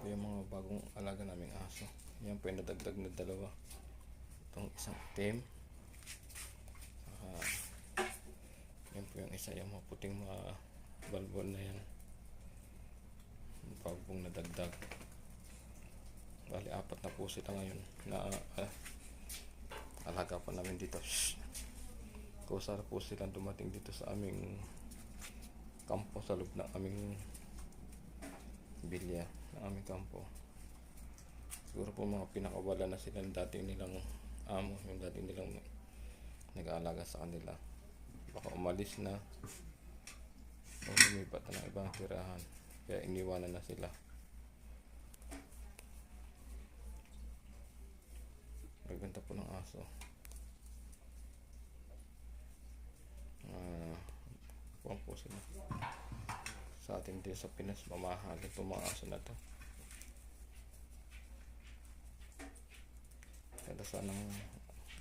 po yung mga bagong alaga naming aso. Yan po yung nadagdag na dalawa. Itong isang itim. Yan po yung isa, yung mga puting mga balbon na yan. Yung bagong nadagdag. Bali, 4 na po sila ngayon na alaga pa namin dito. Kusar po silang dumating dito sa aming kampo, sa loob ng aming bilya, ng aming kampo. Siguro po mga pinakawala na sila ng dating nilang amo, yung dating nilang nag-aalaga sa kanila. Baka umalis na o lumipat na ng ibang tirahan, kaya iniwanan na sila. Maganda po ng aso. Kuwan po sila. Sa atin din sa Pinas, mamahal itong mga aso na to. Kaya sanang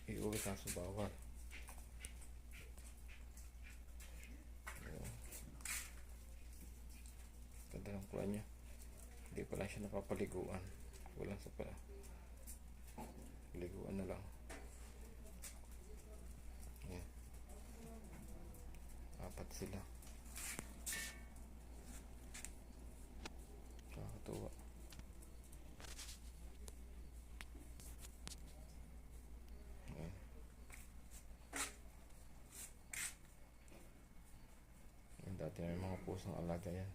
iuwi kaso bawal. Ganda ng kuwan niya. Hindi pala siya napapaliguan. Walang sa pala. Paliguan na lang. Yan. 4 sila. Nakakatuwa. Yan. Yung dati may mga pusong alaga yan.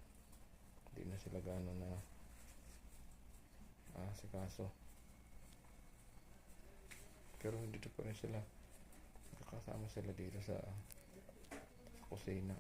Hindi na sila gano'n na asikaso. Pero dito pa rin sila. Nakasama sila dito sa kusina.